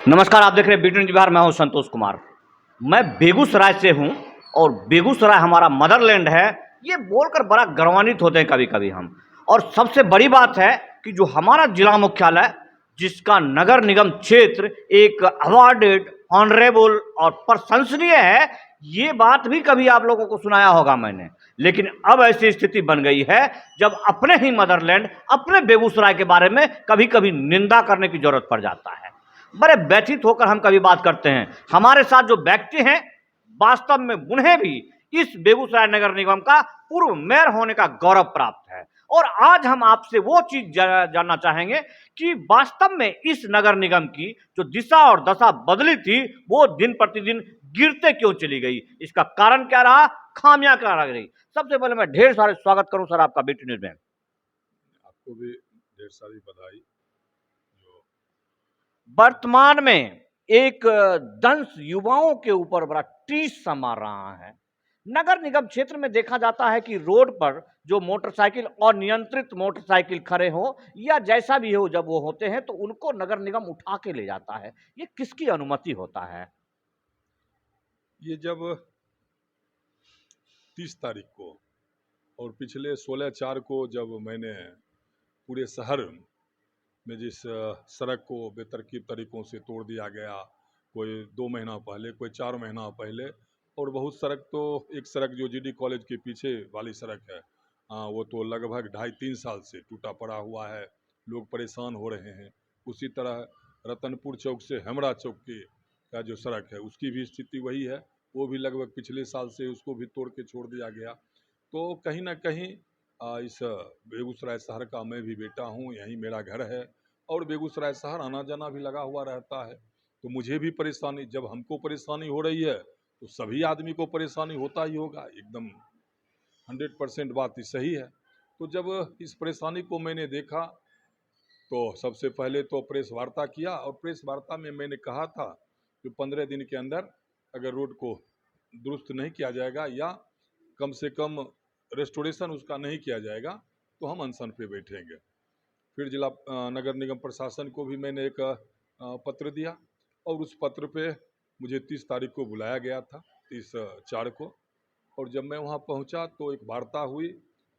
नमस्कार, आप देख रहे हैं बीटी न्यूज़ बिहार। मैं हूं संतोष कुमार। मैं बेगूसराय से हूं और बेगूसराय हमारा मदरलैंड है। ये बोलकर बड़ा गौरवान्वित होते हैं कभी कभी हम। और सबसे बड़ी बात है कि जो हमारा जिला मुख्यालय, जिसका नगर निगम क्षेत्र एक अवार्डेड, ऑनरेबल और प्रशंसनीय है, ये बात भी कभी आप लोगों को सुनाया होगा मैंने। लेकिन अब ऐसी स्थिति बन गई है जब अपने ही मदरलैंड, अपने बेगूसराय के बारे में कभी कभी निंदा करने की जरूरत पड़ जाता है। बड़े व्यथित होकर हम कभी बात करते हैं। हमारे साथ जो व्यक्ति हैं, वास्तव में उन्हें भी इस बेगूसराय नगर निगम का पूर्व मेयर होने का गौरव प्राप्त है। और आज हम आपसे वो चीज जानना चाहेंगे कि वास्तव में इस नगर निगम की जो दिशा और दशा बदली थी, वो दिन प्रतिदिन गिरते क्यों चली गई, इसका कारण क्या रहा, खामियां क्या रह गई। सबसे पहले मैं ढेर सारे स्वागत करूं सर आपका बीटी न्यूज में। आपको भी ढेर सारी बधाई। जो वर्तमान में एक दंश युवाओं के ऊपर बड़ा टीस सा मार रहा है। नगर निगम क्षेत्र में देखा जाता है कि रोड पर जो मोटरसाइकिल और नियंत्रित मोटरसाइकिल खड़े हो या जैसा भी हो, जब वो होते हैं तो उनको नगर निगम उठा के ले जाता है। ये किसकी अनुमति होता है? ये जब 30 तारीख को और पिछले 16/4 को जब मैंने पूरे शहर में जिस सड़क को बेतरकीब तरीकों से तोड़ दिया गया, कोई 2 महीना पहले, कोई 4 महीना पहले, और बहुत सड़क तो एक सड़क जो जीडी कॉलेज के पीछे वाली सड़क है, वो तो लगभग 2.5-3 साल से टूटा पड़ा हुआ है, लोग परेशान हो रहे हैं। उसी तरह रतनपुर चौक से हेमरा चौक की का जो सड़क है, उसकी भी स्थिति वही है। वो भी लगभग पिछले साल से उसको भी तोड़ के छोड़ दिया गया। तो कहीं ना कहीं इस बेगूसराय शहर का मैं भी बेटा हूँ, यहीं मेरा घर है और बेगूसराय शहर आना जाना भी लगा हुआ रहता है। तो मुझे भी परेशानी, जब हमको परेशानी हो रही है तो सभी आदमी को परेशानी होता ही होगा, एकदम 100% बात ही सही है। तो जब इस परेशानी को मैंने देखा तो सबसे पहले तो प्रेस वार्ता किया, और प्रेस वार्ता में मैंने कहा था कि 15 दिन के अंदर अगर रोड को दुरुस्त नहीं किया जाएगा या कम से कम रेस्टोरेशन उसका नहीं किया जाएगा तो हम अनशन पे बैठेंगे। फिर जिला नगर निगम प्रशासन को भी मैंने एक पत्र दिया, और उस पत्र पे मुझे 30 तारीख को बुलाया गया था, 30/4 को। और जब मैं वहाँ पहुँचा तो एक वार्ता हुई,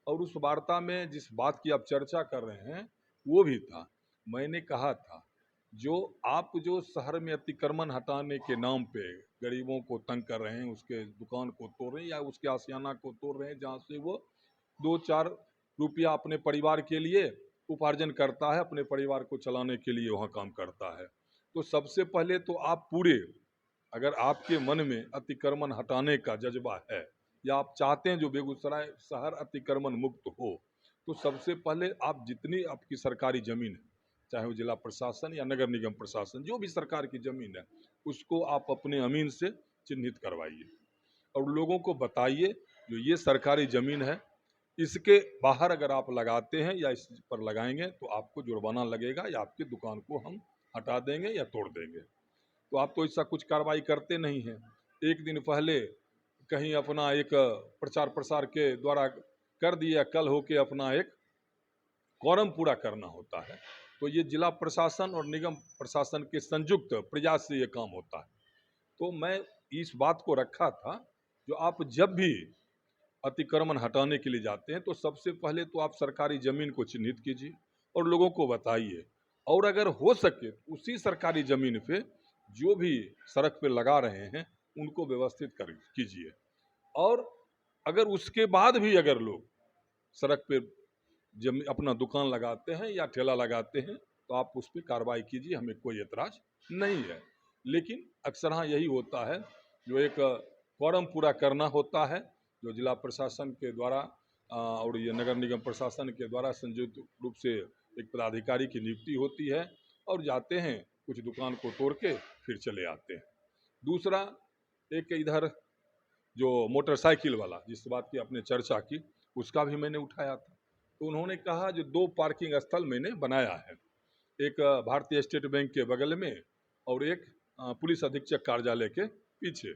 और उस वार्ता में जिस बात की आप चर्चा कर रहे हैं वो भी था। मैंने कहा था जो शहर में अतिक्रमण हटाने के नाम पे गरीबों को तंग कर रहे हैं, उसके दुकान को तोड़ रहे हैं या उसके आशियाना को तोड़ रहे हैं, जहाँ से वो 2-4 रुपया अपने परिवार के लिए उपार्जन करता है, अपने परिवार को चलाने के लिए वहाँ काम करता है। तो सबसे पहले तो आप पूरे, अगर आपके मन में अतिक्रमण हटाने का जज्बा है या आप चाहते हैं जो बेगूसराय शहर अतिक्रमण मुक्त हो, तो सबसे पहले आप जितनी आपकी सरकारी ज़मीन है, चाहे वो जिला प्रशासन या नगर निगम प्रशासन, जो भी सरकार की ज़मीन है, उसको आप अपने अमीन से चिन्हित करवाइए और लोगों को बताइए जो ये सरकारी ज़मीन है, इसके बाहर अगर आप लगाते हैं या इस पर लगाएंगे तो आपको जुर्माना लगेगा या आपकी दुकान को हम हटा देंगे या तोड़ देंगे। तो आप तो ऐसा कुछ कार्रवाई करते नहीं हैं। एक दिन पहले कहीं अपना एक प्रचार प्रसार के द्वारा कर दिया, कल होके अपना एक कॉरम पूरा करना होता है। तो ये जिला प्रशासन और निगम प्रशासन के संयुक्त प्रयास से ये काम होता है। तो मैं इस बात को रखा था, जो आप जब भी अतिक्रमण हटाने के लिए जाते हैं तो सबसे पहले तो आप सरकारी ज़मीन को चिन्हित कीजिए और लोगों को बताइए, और अगर हो सके उसी सरकारी ज़मीन पे जो भी सड़क पे लगा रहे हैं उनको व्यवस्थित कर कीजिए। और अगर उसके बाद भी अगर लोग सड़क पे अपना दुकान लगाते हैं या ठेला लगाते हैं तो आप उस पर कार्रवाई कीजिए, हमें कोई एतराज़ नहीं है। लेकिन अक्सर हाँ यही होता है, जो एक कॉरम पूरा करना होता है, जो जिला प्रशासन के द्वारा और ये नगर निगम प्रशासन के द्वारा संयुक्त रूप से एक पदाधिकारी की नियुक्ति होती है और जाते हैं, कुछ दुकान को तोड़ के फिर चले आते हैं। दूसरा, एक इधर जो मोटरसाइकिल वाला जिस बात की आपने चर्चा की, उसका भी मैंने उठाया था। तो उन्होंने कहा जो 2 पार्किंग स्थल मैंने बनाया है, एक भारतीय स्टेट बैंक के बगल में और एक पुलिस अधीक्षक कार्यालय के पीछे।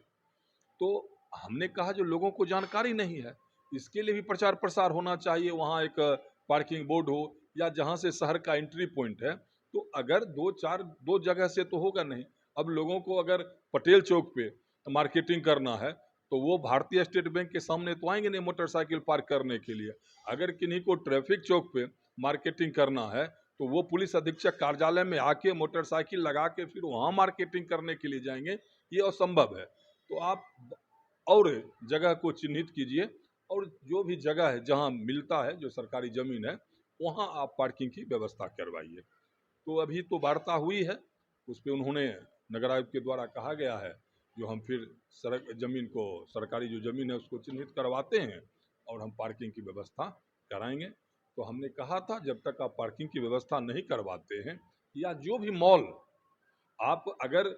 तो हमने कहा जो लोगों को जानकारी नहीं है, इसके लिए भी प्रचार प्रसार होना चाहिए, वहाँ एक पार्किंग बोर्ड हो या जहाँ से शहर का एंट्री पॉइंट है, तो अगर 2 जगह से तो होगा नहीं, अब लोगों को अगर पटेल चौक पे मार्केटिंग करना है तो वो भारतीय स्टेट बैंक के सामने तो आएंगे नहीं मोटरसाइकिल पार्क करने के लिए। अगर किन्हीं को ट्रैफिक चौक पे मार्केटिंग करना है तो वो पुलिस अधीक्षक कार्यालय में आके मोटरसाइकिल लगा के फिर वहाँ मार्केटिंग करने के लिए जाएंगे, ये असंभव है। तो आप और जगह को चिन्हित कीजिए और जो भी जगह है जहाँ मिलता है, जो सरकारी ज़मीन है, वहाँ आप पार्किंग की व्यवस्था करवाइए। तो अभी तो वार्ता हुई है, उस पर उन्होंने नगर आयुक्त के द्वारा कहा गया है जो हम फिर सड़क ज़मीन को, सरकारी जो ज़मीन है उसको चिन्हित करवाते हैं और हम पार्किंग की व्यवस्था कराएंगे। तो हमने कहा था जब तक आप पार्किंग की व्यवस्था नहीं करवाते हैं, या जो भी मॉल आप अगर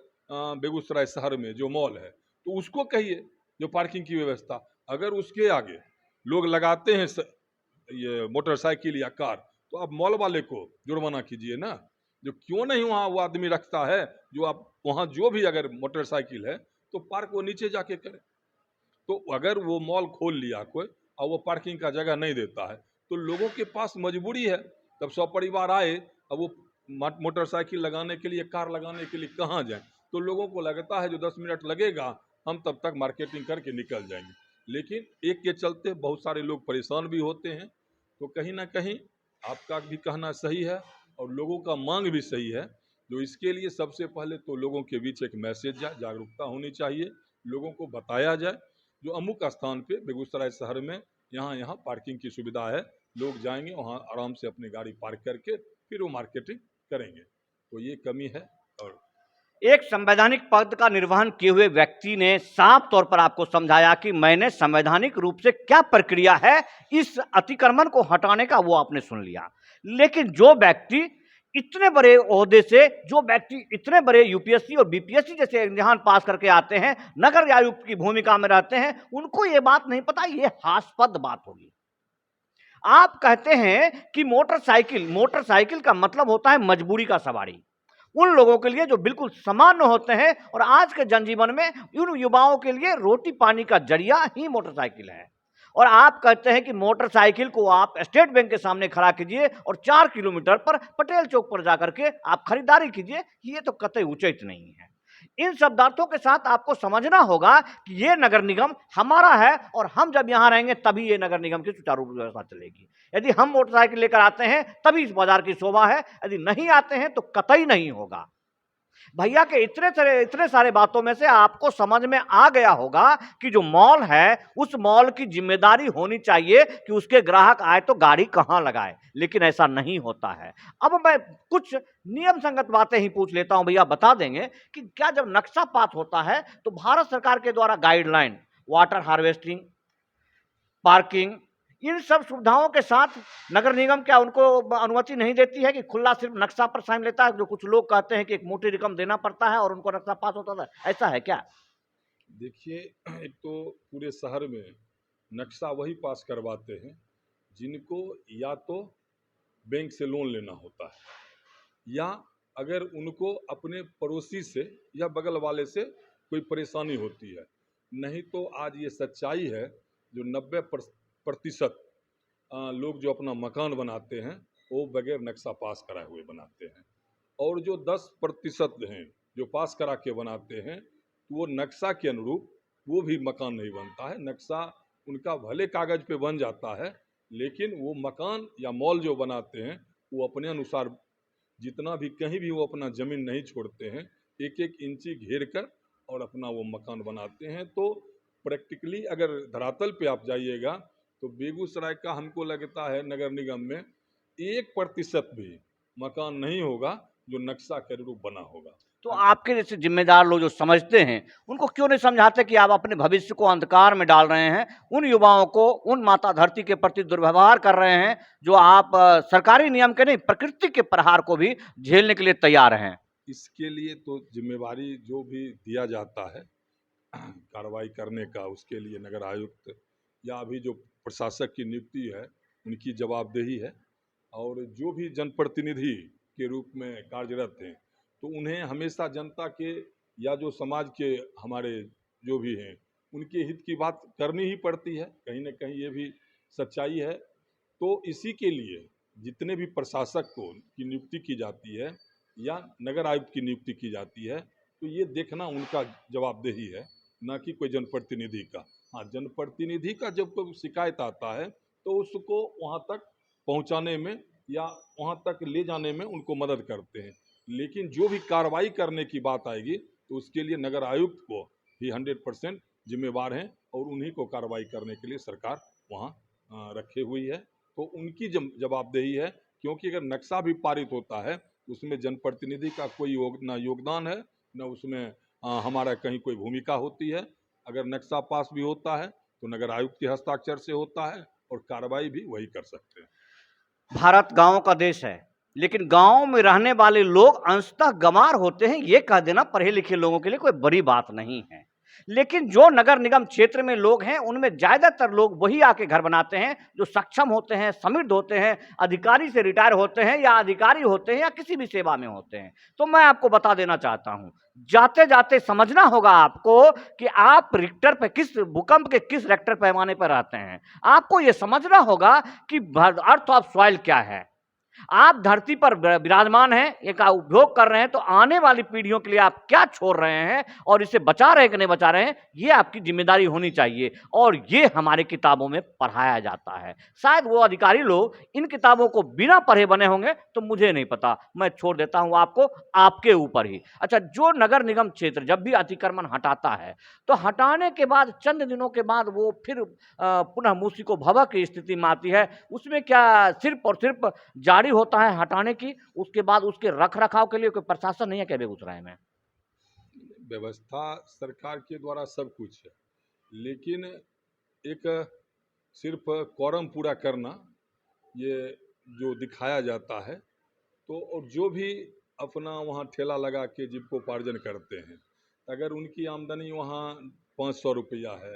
बेगूसराय शहर में जो मॉल है तो उसको कहिए जो पार्किंग की व्यवस्था, अगर उसके आगे लोग लगाते हैं ये मोटरसाइकिल या कार तो आप मॉल वाले को जुर्माना कीजिए ना। जो क्यों नहीं वहाँ वो आदमी रखता है, जो आप वहाँ जो भी अगर मोटरसाइकिल है तो पार्क वो नीचे जाके करे। तो अगर वो मॉल खोल लिया कोई और वो पार्किंग का जगह नहीं देता है तो लोगों के पास मजबूरी है, तब सपरिवार आए अब वो मोटरसाइकिल लगाने के लिए, कार लगाने के लिए कहाँ जाएं। तो लोगों को लगता है जो 10 मिनट लगेगा हम तब तक मार्केटिंग करके निकल जाएंगे, लेकिन एक के चलते बहुत सारे लोग परेशान भी होते हैं। तो कहीं ना कहीं आपका भी कहना सही है और लोगों का मांग भी सही है। जो इसके लिए सबसे पहले तो लोगों के बीच एक मैसेज जाए, जागरूकता होनी चाहिए, लोगों को बताया जाए जो अमुक स्थान पे बेगूसराय शहर में यहाँ यहाँ पार्किंग की सुविधा है, लोग जाएंगे वहाँ आराम से अपनी गाड़ी पार्क करके फिर वो मार्केटिंग करेंगे। तो ये कमी है। और एक संवैधानिक पद का निर्वहन किए हुए व्यक्ति ने साफ तौर पर आपको समझाया कि मैंने संवैधानिक रूप से क्या प्रक्रिया है इस अतिक्रमण को हटाने का, वो आपने सुन लिया। लेकिन जो व्यक्ति इतने बड़े ओहदे से, जो व्यक्ति इतने बड़े यूपीएससी और बीपीएससी जैसे इम्तिहान पास करके आते हैं, नगर आयुक्त की भूमिका में रहते हैं, उनको ये बात नहीं पता, ये हास्यास्पद बात होगी। आप कहते हैं कि मोटरसाइकिल का मतलब होता है मजबूरी का सवारी, उन लोगों के लिए जो बिल्कुल सामान्य होते हैं, और आज के जनजीवन में उन युवाओं के लिए रोटी पानी का जरिया ही मोटरसाइकिल है। और आप कहते हैं कि मोटरसाइकिल को आप स्टेट बैंक के सामने खड़ा कीजिए और 4 किलोमीटर पर पटेल चौक पर जाकर के आप खरीदारी कीजिए, ये तो कतई उचित नहीं है। इन शब्दार्थों के साथ आपको समझना होगा कि ये नगर निगम हमारा है और हम जब यहां रहेंगे तभी ये नगर निगम की सुचारू रूप से व्यवस्था चलेगी। यदि हम मोटरसाइकिल लेकर आते हैं तभी इस बाजार की शोभा है, यदि नहीं आते हैं तो कतई नहीं होगा। भैया के इतने सारे बातों में से आपको समझ में आ गया होगा कि जो मॉल है उस मॉल की जिम्मेदारी होनी चाहिए कि उसके ग्राहक आए तो गाड़ी कहां लगाए, लेकिन ऐसा नहीं होता है। अब मैं कुछ नियम संगत बातें ही पूछ लेता हूं, भैया बता देंगे कि क्या जब नक्शा पास होता है तो भारत सरकार के द्वारा गाइडलाइन, वाटर हार्वेस्टिंग, पार्किंग, इन सब सुविधाओं के साथ नगर निगम क्या उनको अनुमति नहीं देती है कि खुला सिर्फ नक्शा पर साइन लेता है? जो कुछ लोग कहते हैं कि एक मोटी रकम देना पड़ता है और उनको नक्शा पास होता था, ऐसा है क्या? देखिए, एक तो पूरे शहर में नक्शा वही पास करवाते हैं जिनको या तो बैंक से लोन लेना होता है या अगर उनको अपने पड़ोसी से या बगल वाले से कोई परेशानी होती है। नहीं तो आज ये सच्चाई है जो 90% लोग जो अपना मकान बनाते हैं वो बगैर नक्शा पास कराए हुए बनाते हैं, और जो 10% हैं जो पास करा के बनाते हैं तो वो नक्शा के अनुरूप वो भी मकान नहीं बनता है। नक्शा उनका भले कागज पे बन जाता है लेकिन वो मकान या मॉल जो बनाते हैं वो अपने अनुसार जितना भी कहीं भी वो अपना ज़मीन नहीं छोड़ते हैं, एक एक इंची घेर कर और अपना वो मकान बनाते हैं। तो प्रैक्टिकली अगर धरातल पे आप जाइएगा तो बेगूसराय का हमको लगता है नगर निगम में 1% भी मकान नहीं होगा जो नक्शा के अनुरूप बना होगा। तो आपके जैसे जिम्मेदार लोग जो समझते हैं उनको क्यों नहीं समझाते कि आप अपने भविष्य को अंधकार में डाल रहे हैं, उन युवाओं को, उन माता धरती के प्रति दुर्व्यवहार कर रहे हैं जो आप सरकारी नियम के नहीं प्रकृति के प्रहार को भी झेलने के लिए तैयार हैं? इसके लिए तो जिम्मेवारी जो भी दिया जाता है कार्रवाई करने का, उसके लिए नगर आयुक्त या अभी जो प्रशासक की नियुक्ति है उनकी जवाबदेही है। और जो भी जनप्रतिनिधि के रूप में कार्यरत हैं तो उन्हें हमेशा जनता के या जो समाज के हमारे जो भी हैं उनके हित की बात करनी ही पड़ती है, कहीं ना कहीं ये भी सच्चाई है। तो इसी के लिए जितने भी प्रशासक को की नियुक्ति की जाती है या नगर आयुक्त की नियुक्ति की जाती है तो ये देखना उनका जवाबदेही है, ना कि कोई जनप्रतिनिधि का। हाँ, जनप्रतिनिधि का जब कोई शिकायत आता है तो उसको वहाँ तक पहुँचाने में या वहाँ तक ले जाने में उनको मदद करते हैं, लेकिन जो भी कार्रवाई करने की बात आएगी तो उसके लिए नगर आयुक्त को ही 100% जिम्मेवार हैं और उन्हीं को कार्रवाई करने के लिए सरकार वहाँ रखे हुई है। तो उनकी जवाबदेही है, क्योंकि अगर नक्शा भी पारित होता है उसमें जनप्रतिनिधि का कोई ना योगदान है, न उसमें हमारा कहीं कोई भूमिका होती है। अगर नक्शा पास भी होता है तो नगर आयुक्त के हस्ताक्षर से होता है और कार्रवाई भी वही कर सकते हैं। भारत गांव का देश है, लेकिन गांव में रहने वाले लोग अंशतः गंवार होते हैं, ये कह देना पढ़े लिखे लोगों के लिए कोई बड़ी बात नहीं है। लेकिन जो नगर निगम क्षेत्र में लोग हैं उनमें ज्यादातर लोग वही आके घर बनाते हैं जो सक्षम होते हैं, समृद्ध होते हैं, अधिकारी से रिटायर होते हैं या अधिकारी होते हैं या किसी भी सेवा में होते हैं। तो मैं आपको बता देना चाहता हूं, जाते जाते समझना होगा आपको कि आप रिक्टर पे किस भूकंप के किस रेक्टर पैमाने पर रहते हैं। आपको यह समझना होगा कि अर्थ ऑफ सॉइल क्या है। आप धरती पर विराजमान हैं, एक उपभोग कर रहे हैं, तो आने वाली पीढ़ियों के लिए आप क्या छोड़ रहे हैं और इसे बचा रहे हैं कि नहीं बचा रहे हैं, ये आपकी जिम्मेदारी होनी चाहिए। और ये हमारे किताबों में पढ़ाया जाता है। शायद वो अधिकारी लोग इन किताबों को बिना पढ़े बने होंगे, तो मुझे नहीं पता, मैं छोड़ देता हूं आपको, आपके ऊपर ही। अच्छा, जो नगर निगम क्षेत्र जब भी अतिक्रमण हटाता है तो हटाने के बाद चंद दिनों के बाद वो फिर पुनः मूसी को भवा की स्थिति में आती है। उसमें क्या सिर्फ और सिर्फ जारी होता है हटाने की, उसके बाद उसके रख रखाव के लिए कोई प्रशासन नहीं है क्या बेगूसराय में? व्यवस्था सरकार के द्वारा सब कुछ है, लेकिन एक सिर्फ क्वारम पूरा करना ये जो दिखाया जाता है, तो और जो भी अपना वहाँ ठेला लगा के जीविकोपार्जन करते हैं, अगर उनकी आमदनी वहाँ 500 रुपया है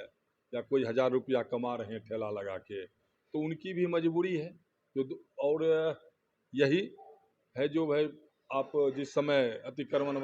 या कोई 1000 रुपया कमा रहे हैं ठेला लगा के, तो उनकी भी मजबूरी है। और यही है जो भाई आप जिस समय अतिक्रमण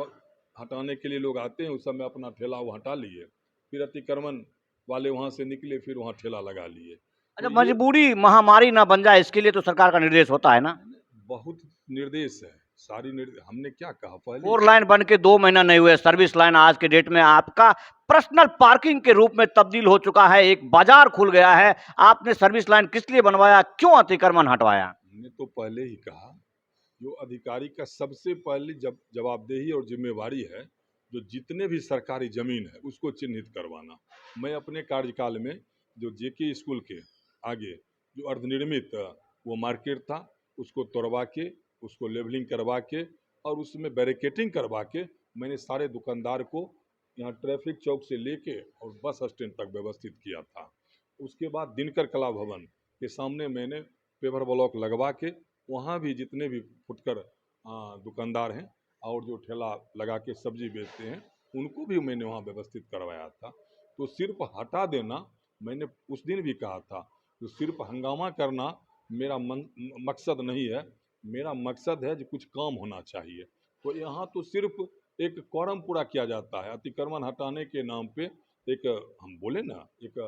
हटाने के लिए लोग आते हैं उस समय अपना ठेला वो हटा लिए, फिर अतिक्रमण वाले वहाँ से निकले, फिर वहाँ ठेला लगा लिए। अच्छा, मजबूरी महामारी ना बन जाए इसके लिए तो सरकार का निर्देश होता है ना? बहुत निर्देश है, सारी निर्देश। हमने क्या कहा पहले, 4 लाइन बन के 2 महीना नहीं हुए, सर्विस लाइन आज के डेट में आपका पर्सनल पार्किंग के रूप में तब्दील हो चुका है, एक बाजार खुल गया है। आपने सर्विस लाइन किस लिए बनवाया, क्यों अतिक्रमण हटवाया? हमने तो पहले ही कहा, जो अधिकारी का सबसे पहले जवाबदेही और जिम्मेवारी है, जो जितने भी सरकारी जमीन है उसको चिन्हित करवाना। मैं अपने कार्यकाल में जो जेके स्कूल के आगे जो अर्धनिर्मित वो मार्केट था उसको तोड़वा के, उसको लेवलिंग करवा के और उसमें बैरिकेटिंग करवा के मैंने सारे दुकानदार को यहाँ ट्रैफिक चौक से लेके और बस स्टैंड तक व्यवस्थित किया था। उसके बाद दिनकर कला भवन के सामने मैंने पेपर ब्लॉक लगवा के वहाँ भी जितने भी फुटकर दुकानदार हैं और जो ठेला लगा के सब्जी बेचते हैं उनको भी मैंने वहाँ व्यवस्थित करवाया था। तो सिर्फ हटा देना, मैंने उस दिन भी कहा था, तो सिर्फ हंगामा करना मेरा मकसद नहीं है। मेरा मकसद है जो कुछ काम होना चाहिए। तो यहाँ तो सिर्फ एक क्वारम पूरा किया जाता है, अतिक्रमण हटाने के नाम पे एक हम बोले ना, एक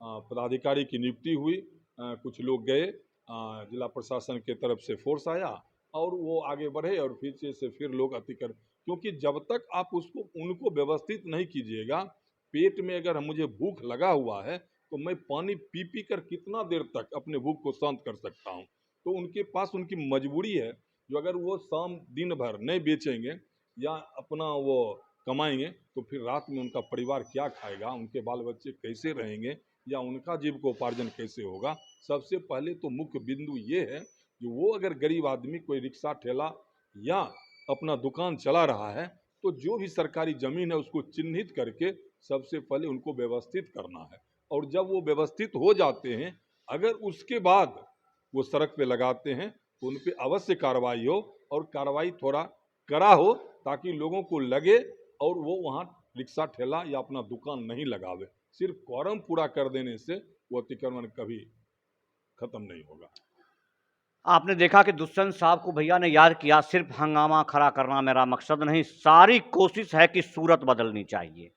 पदाधिकारी की नियुक्ति हुई, कुछ लोग गए, जिला प्रशासन के तरफ से फोर्स आया और वो आगे बढ़े और पीछे से फिर लोग अतिक्रमण, क्योंकि जब तक आप उसको उनको व्यवस्थित नहीं कीजिएगा, पेट में अगर मुझे भूख लगा हुआ है तो मैं पानी पी पी कर कितना देर तक अपने भूख को शांत कर सकता हूँ। तो उनके पास उनकी मजबूरी है, जो अगर वो शाम दिन भर नहीं बेचेंगे या अपना वो कमाएंगे तो फिर रात में उनका परिवार क्या खाएगा, उनके बाल बच्चे कैसे रहेंगे या उनका जीविकोपार्जन कैसे होगा। सबसे पहले तो मुख्य बिंदु ये है कि वो अगर गरीब आदमी कोई रिक्शा ठेला या अपना दुकान चला रहा है तो जो भी सरकारी ज़मीन है उसको चिन्हित करके सबसे पहले उनको व्यवस्थित करना है। और जब वो व्यवस्थित हो जाते हैं, अगर उसके बाद वो सड़क पे लगाते हैं तो उन पे अवश्य कार्रवाई हो और कार्रवाई थोड़ा कड़ा हो, ताकि लोगों को लगे और वो वहाँ रिक्शा ठेला या अपना दुकान नहीं लगावे। सिर्फ क्वारम पूरा कर देने से वो अतिक्रमण कभी खत्म नहीं होगा। आपने देखा कि दुष्यंत साहब को भैया ने याद किया, सिर्फ हंगामा खड़ा करना मेरा मकसद नहीं, सारी कोशिश है कि सूरत बदलनी चाहिए।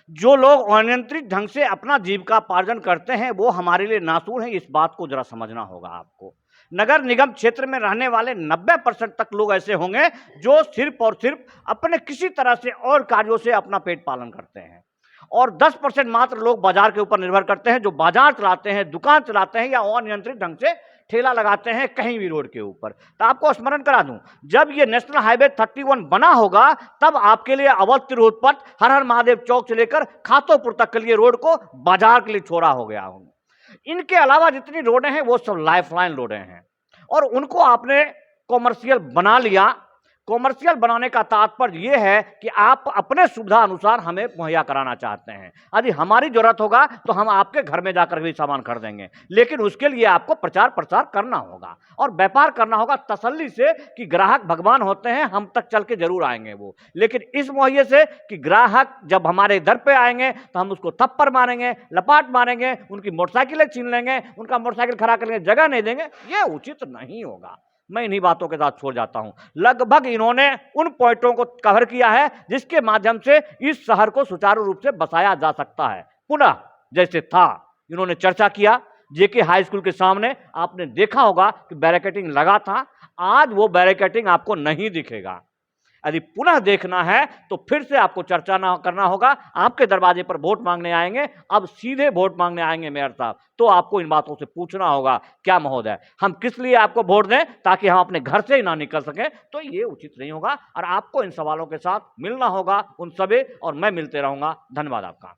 जो लोग अनियंत्रित ढंग से अपना जीविकापार्जन करते हैं वो हमारे लिए नासूर हैं, इस बात को जरा समझना होगा आपको। नगर निगम क्षेत्र में रहने वाले 90% तक लोग ऐसे होंगे जो सिर्फ और सिर्फ अपने किसी तरह से और कार्यों से अपना पेट पालन करते हैं, और 10% मात्र लोग बाजार के ऊपर निर्भर करते हैं, जो बाजार चलाते हैं, दुकान चलाते हैं या अनियंत्रित ढंग से ठेला लगाते हैं कहीं भी रोड के ऊपर। तो आपको स्मरण करा दूं, जब ये नेशनल हाईवे 31 बना होगा तब आपके लिए अवध तिरहुत पथ, हर हर महादेव चौक से लेकर खातोपुर तक के लिए रोड को बाजार के लिए छोड़ा हो गया होगा। इनके अलावा जितनी रोडें हैं वो सब लाइफलाइन रोडें हैं, और उनको आपने कॉमर्शियल बना लिया। कॉमर्शियल बनाने का तात्पर्य यह है कि आप अपने सुविधा अनुसार हमें मुहैया कराना चाहते हैं। यदि हमारी जरूरत होगा तो हम आपके घर में जाकर भी सामान खरीदेंगे, लेकिन उसके लिए आपको प्रचार प्रसार करना होगा और व्यापार करना होगा तसल्ली से कि ग्राहक भगवान होते हैं, हम तक चल के जरूर आएंगे वो। लेकिन इस मुहैया से कि ग्राहक जब हमारे दर पे आएंगे तो हम उसको थप्पड़ मारेंगे, लपाट मारेंगे, उनकी मोटरसाइकिलें छीन लेंगे, उनका मोटरसाइकिल खड़ा करने जगह नहीं देंगे, ये उचित नहीं होगा। मैं इन्हीं बातों के साथ छोड़ जाता हूं। लगभग इन्होंने उन पॉइंटों को कवर किया है जिसके माध्यम से इस शहर को सुचारू रूप से बसाया जा सकता है। पुनः जैसे था, इन्होंने चर्चा किया जेके हाई स्कूल के सामने, आपने देखा होगा कि बैरिकेडिंग लगा था, आज वो बैरिकेडिंग आपको नहीं दिखेगा। यदि पुनः देखना है तो फिर से आपको चर्चा ना करना होगा। आपके दरवाजे पर वोट मांगने आएंगे, अब सीधे वोट मांगने आएंगे मेयर साहब, तो आपको इन बातों से पूछना होगा, क्या महोदय हम किस लिए आपको वोट दें, ताकि हम अपने घर से ही ना निकल सकें, तो ये उचित नहीं होगा। और आपको इन सवालों के साथ मिलना होगा उन सभी, और मैं मिलते रहूंगा। धन्यवाद आपका।